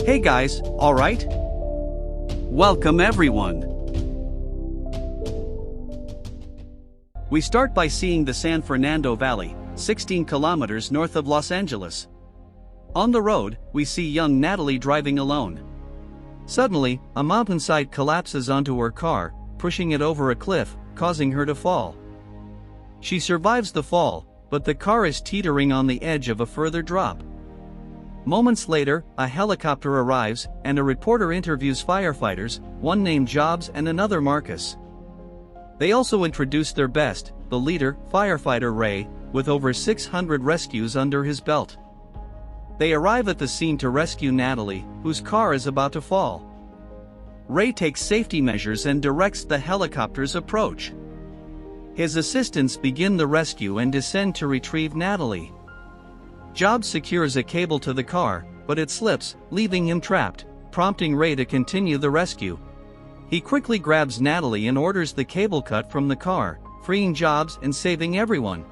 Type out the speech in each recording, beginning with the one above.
Hey guys, alright? Welcome everyone. We start by seeing the San Fernando Valley, 16 kilometers north of Los Angeles. On the road, we see young Natalie driving alone. Suddenly, a mountainside collapses onto her car, pushing it over a cliff, causing her to fall. She survives the fall, but the car is teetering on the edge of a further drop. Moments later, a helicopter arrives, and a reporter interviews firefighters, one named Jobs and another Marcus. They also introduce their best, the leader, firefighter Ray, with over 600 rescues under his belt. They arrive at the scene to rescue Natalie, whose car is about to fall. Ray takes safety measures and directs the helicopter's approach. His assistants begin the rescue and descend to retrieve Natalie. Jobs secures a cable to the car, but it slips, leaving him trapped, prompting Ray to continue the rescue. He quickly grabs Natalie and orders the cable cut from the car, freeing Jobs and saving everyone.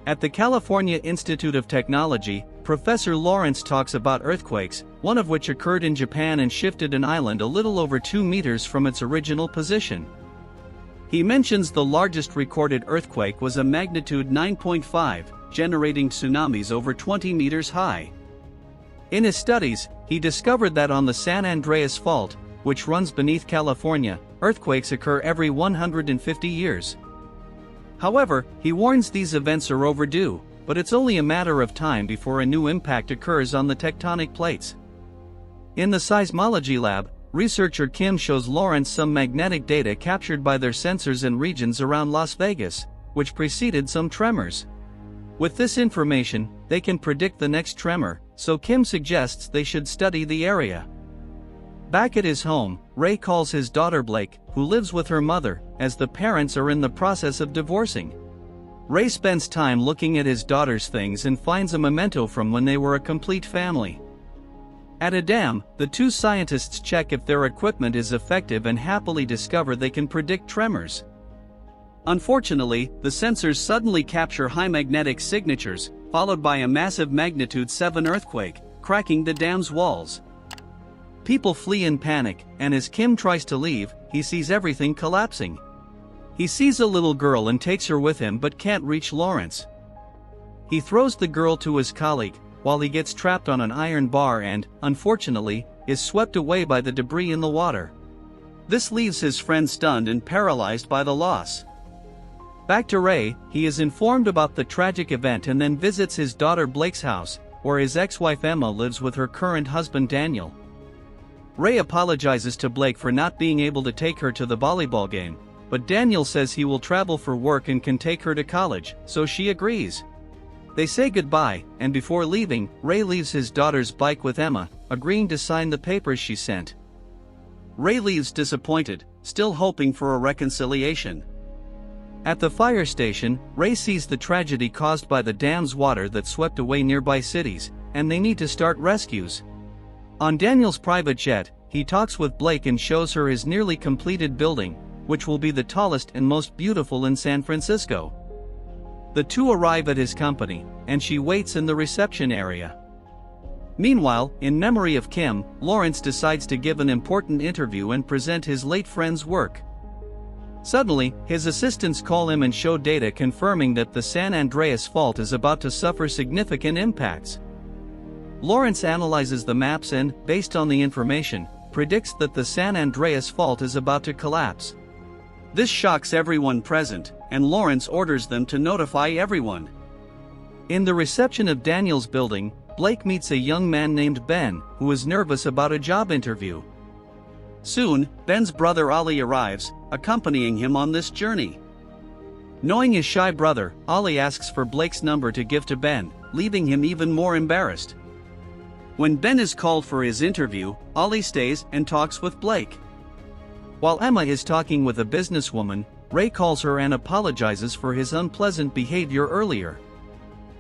At the California Institute of Technology, Professor Lawrence talks about earthquakes, one of which occurred in Japan and shifted an island a little over 2 meters from its original position. He mentions the largest recorded earthquake was a magnitude 9.5, generating tsunamis over 20 meters high. In his studies, he discovered that on the San Andreas Fault, which runs beneath California, earthquakes occur every 150 years. However, he warns these events are overdue, but it's only a matter of time before a new impact occurs on the tectonic plates. In the seismology lab, researcher Kim shows Lawrence some magnetic data captured by their sensors in regions around Las Vegas, which preceded some tremors. With this information, they can predict the next tremor, so Kim suggests they should study the area. Back at his home, Ray calls his daughter Blake, who lives with her mother, as the parents are in the process of divorcing. Ray spends time looking at his daughter's things and finds a memento from when they were a complete family. At a dam, the two scientists check if their equipment is effective and happily discover they can predict tremors. Unfortunately, the sensors suddenly capture high magnetic signatures, followed by a massive magnitude 7 earthquake, cracking the dam's walls. People flee in panic, and as Kim tries to leave, he sees everything collapsing. He sees a little girl and takes her with him but can't reach Lawrence. He throws the girl to his colleague, while he gets trapped on an iron bar and, unfortunately, is swept away by the debris in the water. This leaves his friend stunned and paralyzed by the loss. Back to Ray, he is informed about the tragic event and then visits his daughter Blake's house, where his ex-wife Emma lives with her current husband Daniel. Ray apologizes to Blake for not being able to take her to the volleyball game, but Daniel says he will travel for work and can take her to college, so she agrees. They say goodbye, and before leaving, Ray leaves his daughter's bike with Emma, agreeing to sign the papers she sent. Ray leaves disappointed, still hoping for a reconciliation. At the fire station, Ray sees the tragedy caused by the dam's water that swept away nearby cities, and they need to start rescues. On Daniel's private jet, he talks with Blake and shows her his nearly completed building, which will be the tallest and most beautiful in San Francisco. The two arrive at his company, and she waits in the reception area. Meanwhile, in memory of Kim, Lawrence decides to give an important interview and present his late friend's work. Suddenly, his assistants call him and show data confirming that the San Andreas Fault is about to suffer significant impacts. Lawrence analyzes the maps and, based on the information, predicts that the San Andreas Fault is about to collapse. This shocks everyone present, and Lawrence orders them to notify everyone. In the reception of Daniel's building, Blake meets a young man named Ben, who is nervous about a job interview. Soon, Ben's brother Ollie arrives, accompanying him on this journey. Knowing his shy brother, Ollie asks for Blake's number to give to Ben, leaving him even more embarrassed. When Ben is called for his interview, Ollie stays and talks with Blake. While Emma is talking with a businesswoman, Ray calls her and apologizes for his unpleasant behavior earlier.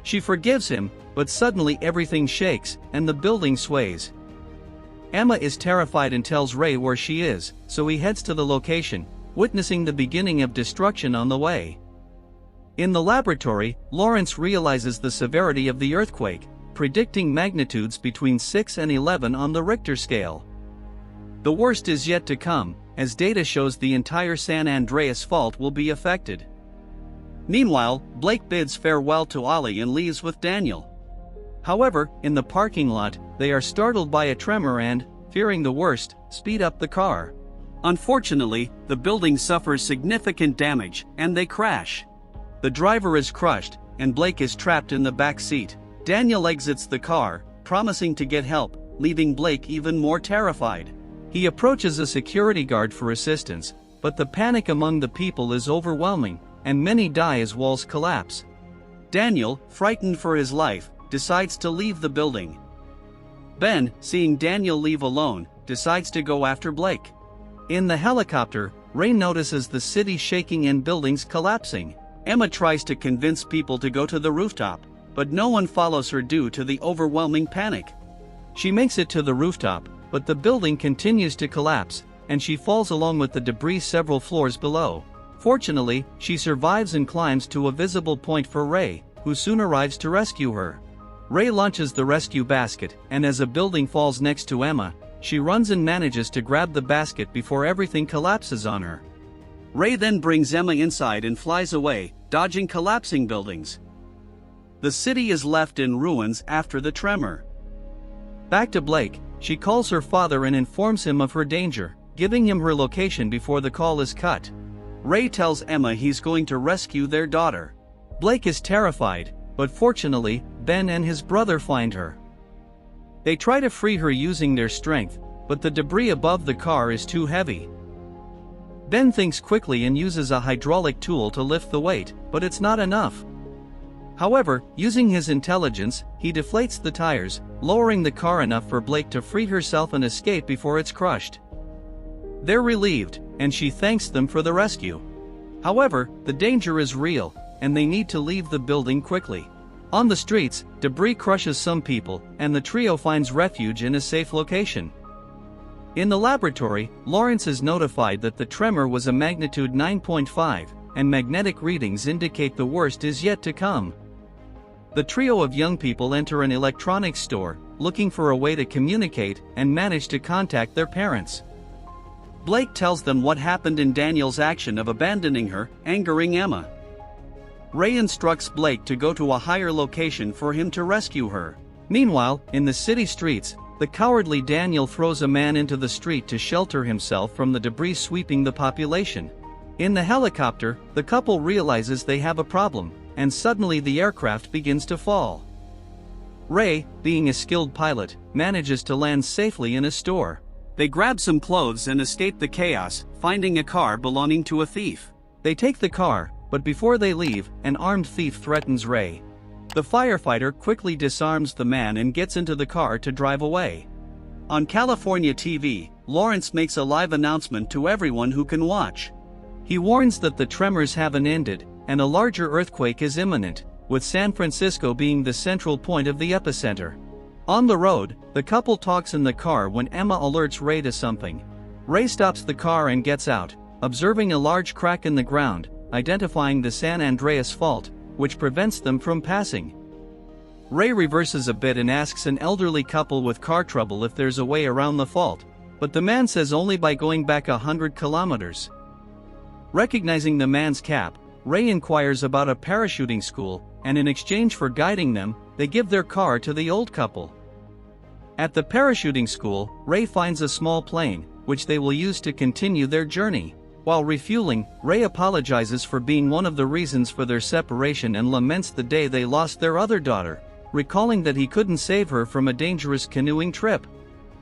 She forgives him, but suddenly everything shakes, and the building sways. Emma is terrified and tells Ray where she is, so he heads to the location, witnessing the beginning of destruction on the way. In the laboratory, Lawrence realizes the severity of the earthquake, predicting magnitudes between 6 and 11 on the Richter scale. The worst is yet to come, as data shows the entire San Andreas fault will be affected. Meanwhile, Blake bids farewell to Ollie and leaves with Daniel. However, in the parking lot, they are startled by a tremor and, fearing the worst, speed up the car. Unfortunately, the building suffers significant damage, and they crash. The driver is crushed, and Blake is trapped in the back seat. Daniel exits the car, promising to get help, leaving Blake even more terrified. He approaches a security guard for assistance, but the panic among the people is overwhelming, and many die as walls collapse. Daniel, frightened for his life, decides to leave the building. Ben, seeing Daniel leave alone, decides to go after Blake. In the helicopter, Ray notices the city shaking and buildings collapsing. Emma tries to convince people to go to the rooftop, but no one follows her due to the overwhelming panic. She makes it to the rooftop, but the building continues to collapse, and she falls along with the debris several floors below. Fortunately, she survives and climbs to a visible point for Ray, who soon arrives to rescue her. Ray launches the rescue basket, and as a building falls next to Emma, she runs and manages to grab the basket before everything collapses on her. Ray then brings Emma inside and flies away, dodging collapsing buildings. The city is left in ruins after the tremor. Back to Blake, she calls her father and informs him of her danger, giving him her location before the call is cut. Ray tells Emma he's going to rescue their daughter. Blake is terrified, but fortunately, Ben and his brother find her. They try to free her using their strength, but the debris above the car is too heavy. Ben thinks quickly and uses a hydraulic tool to lift the weight, but it's not enough. However, using his intelligence, he deflates the tires, lowering the car enough for Blake to free herself and escape before it's crushed. They're relieved, and she thanks them for the rescue. However, the danger is real, and they need to leave the building quickly. On the streets, debris crushes some people, and the trio finds refuge in a safe location. In the laboratory, Lawrence is notified that the tremor was a magnitude 9.5, and magnetic readings indicate the worst is yet to come. The trio of young people enter an electronics store, looking for a way to communicate, and manage to contact their parents. Blake tells them what happened in Daniel's action of abandoning her, angering Emma. Ray instructs Blake to go to a higher location for him to rescue her. Meanwhile, in the city streets, the cowardly Daniel throws a man into the street to shelter himself from the debris sweeping the population. In the helicopter, the couple realizes they have a problem, and suddenly the aircraft begins to fall. Ray, being a skilled pilot, manages to land safely in a store. They grab some clothes and escape the chaos, finding a car belonging to a thief. They take the car, but before they leave, an armed thief threatens Ray. The firefighter quickly disarms the man and gets into the car to drive away. On California TV, Lawrence makes a live announcement to everyone who can watch. He warns that the tremors haven't ended, and a larger earthquake is imminent, with San Francisco being the central point of the epicenter. On the road, the couple talks in the car when Emma alerts Ray to something. Ray stops the car and gets out, observing a large crack in the ground, identifying the San Andreas fault, which prevents them from passing. Ray reverses a bit and asks an elderly couple with car trouble if there's a way around the fault, but the man says only by going back 100 kilometers. Recognizing the man's cap, Ray inquires about a parachuting school, and in exchange for guiding them, they give their car to the old couple. At the parachuting school, Ray finds a small plane, which they will use to continue their journey. While refueling, Ray apologizes for being one of the reasons for their separation and laments the day they lost their other daughter, recalling that he couldn't save her from a dangerous canoeing trip.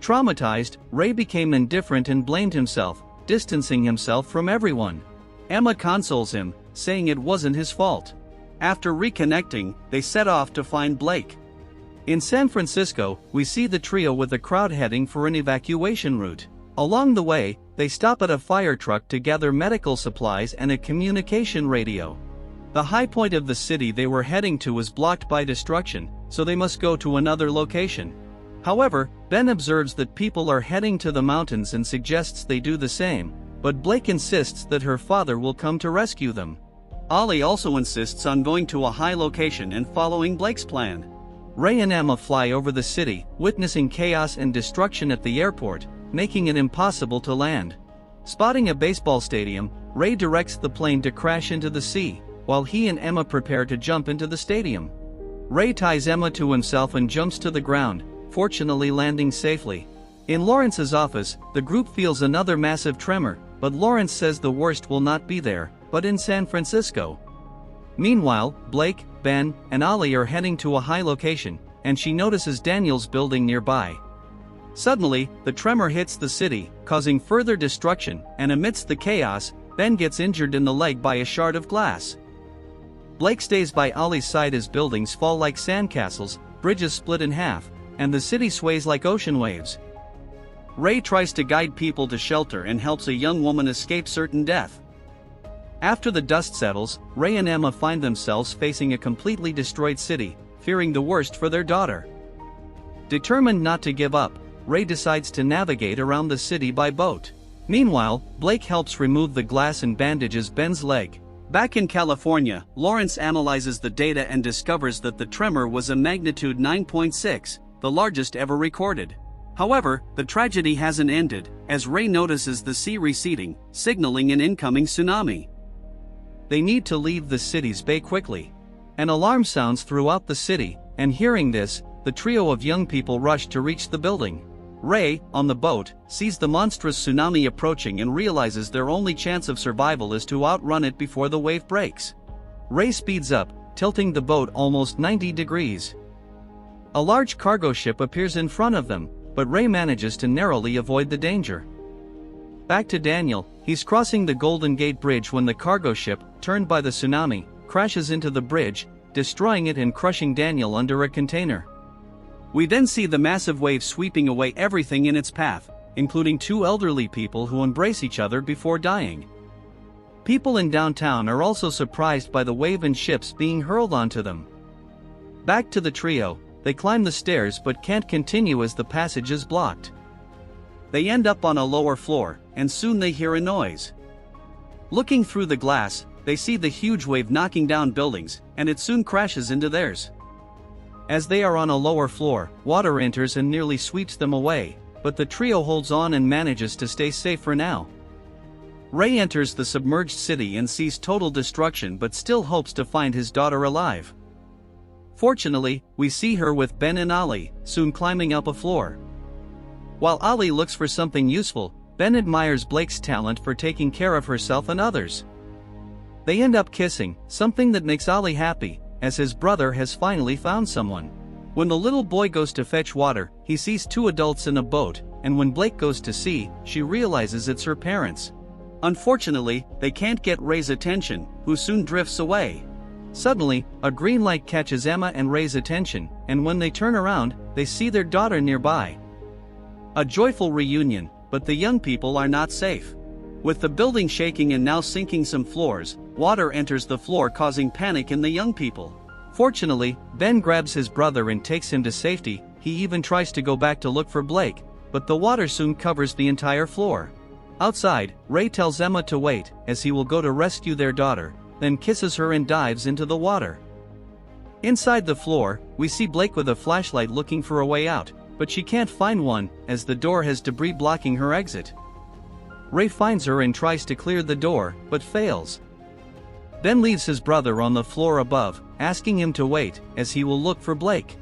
Traumatized, Ray became indifferent and blamed himself, distancing himself from everyone. Emma consoles him, saying it wasn't his fault. After reconnecting, they set off to find Blake. In San Francisco, we see the trio with the crowd heading for an evacuation route. Along the way, they stop at a fire truck to gather medical supplies and a communication radio. The high point of the city they were heading to was blocked by destruction, so they must go to another location. However, Ben observes that people are heading to the mountains and suggests they do the same, but Blake insists that her father will come to rescue them. Ollie also insists on going to a high location and following Blake's plan. Ray and Emma fly over the city, witnessing chaos and destruction at the airport, making it impossible to land. Spotting a baseball stadium, Ray directs the plane to crash into the sea, while he and Emma prepare to jump into the stadium. Ray ties Emma to himself and jumps to the ground, fortunately landing safely. In Lawrence's office, the group feels another massive tremor, but Lawrence says the worst will not be there, but in San Francisco. Meanwhile, Blake, Ben, and Ollie are heading to a high location, and she notices Daniel's building nearby. Suddenly, the tremor hits the city, causing further destruction, and amidst the chaos, Ben gets injured in the leg by a shard of glass. Blake stays by Ollie's side as buildings fall like sandcastles, bridges split in half, and the city sways like ocean waves. Ray tries to guide people to shelter and helps a young woman escape certain death. After the dust settles, Ray and Emma find themselves facing a completely destroyed city, fearing the worst for their daughter. Determined not to give up, Ray decides to navigate around the city by boat. Meanwhile, Blake helps remove the glass and bandages Ben's leg. Back in California, Lawrence analyzes the data and discovers that the tremor was a magnitude 9.6, the largest ever recorded. However, the tragedy hasn't ended, as Ray notices the sea receding, signaling an incoming tsunami. They need to leave the city's bay quickly. An alarm sounds throughout the city, and hearing this, the trio of young people rush to reach the building. Ray, on the boat, sees the monstrous tsunami approaching and realizes their only chance of survival is to outrun it before the wave breaks. Ray speeds up, tilting the boat almost 90 degrees. A large cargo ship appears in front of them, but Ray manages to narrowly avoid the danger. Back to Daniel, he's crossing the Golden Gate Bridge when the cargo ship, turned by the tsunami, crashes into the bridge, destroying it and crushing Daniel under a container. We then see the massive wave sweeping away everything in its path, including two elderly people who embrace each other before dying. People in downtown are also surprised by the wave and ships being hurled onto them. Back to the trio, they climb the stairs but can't continue as the passage is blocked. They end up on a lower floor, and soon they hear a noise. Looking through the glass, they see the huge wave knocking down buildings, and it soon crashes into theirs. As they are on a lower floor, water enters and nearly sweeps them away, but the trio holds on and manages to stay safe for now. Ray enters the submerged city and sees total destruction but still hopes to find his daughter alive. Fortunately, we see her with Ben and Ollie, soon climbing up a floor. While Ollie looks for something useful, Ben admires Blake's talent for taking care of herself and others. They end up kissing, something that makes Ollie happy, as his brother has finally found someone. When the little boy goes to fetch water, he sees two adults in a boat, and when Blake goes to see, she realizes it's her parents. Unfortunately, they can't get Ray's attention, who soon drifts away. Suddenly, a green light catches Emma and Ray's attention, and when they turn around, they see their daughter nearby. A joyful reunion, but the young people are not safe. With the building shaking and now sinking some floors, water enters the floor causing panic in the young people. Fortunately, Ben grabs his brother and takes him to safety. He even tries to go back to look for Blake, but the water soon covers the entire floor. Outside, Ray tells Emma to wait, as he will go to rescue their daughter, then kisses her and dives into the water. Inside the floor, we see Blake with a flashlight looking for a way out, but she can't find one, as the door has debris blocking her exit. Ray finds her and tries to clear the door, but fails. Ben leaves his brother on the floor above, asking him to wait, as he will look for Blake.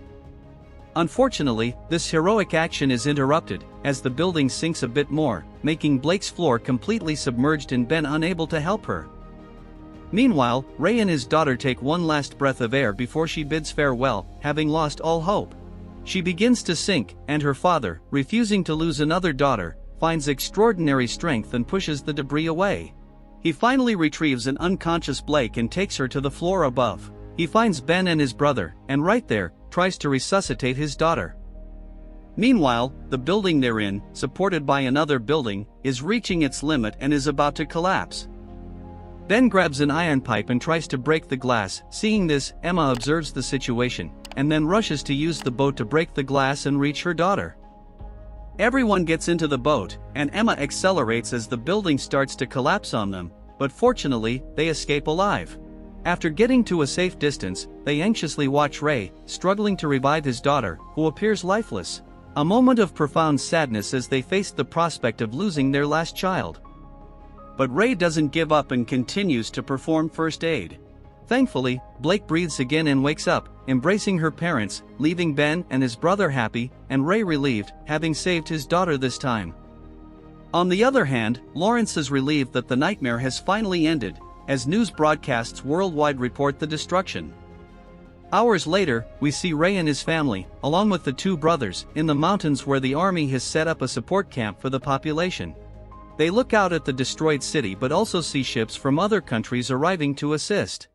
Unfortunately, this heroic action is interrupted, as the building sinks a bit more, making Blake's floor completely submerged and Ben unable to help her. Meanwhile, Ray and his daughter take one last breath of air before she bids farewell, having lost all hope. She begins to sink, and her father, refusing to lose another daughter, finds extraordinary strength and pushes the debris away. He finally retrieves an unconscious Blake and takes her to the floor above. He finds Ben and his brother, and right there, tries to resuscitate his daughter. Meanwhile, the building they're in, supported by another building, is reaching its limit and is about to collapse. Ben grabs an iron pipe and tries to break the glass. Seeing this, Emma observes the situation, and then rushes to use the boat to break the glass and reach her daughter. Everyone gets into the boat, and Emma accelerates as the building starts to collapse on them, but fortunately, they escape alive. After getting to a safe distance, they anxiously watch Ray, struggling to revive his daughter, who appears lifeless. A moment of profound sadness as they face the prospect of losing their last child. But Ray doesn't give up and continues to perform first aid. Thankfully, Blake breathes again and wakes up, embracing her parents, leaving Ben and his brother happy, and Ray relieved, having saved his daughter this time. On the other hand, Lawrence is relieved that the nightmare has finally ended, as news broadcasts worldwide report the destruction. Hours later, we see Ray and his family, along with the two brothers, in the mountains where the army has set up a support camp for the population. They look out at the destroyed city but also see ships from other countries arriving to assist.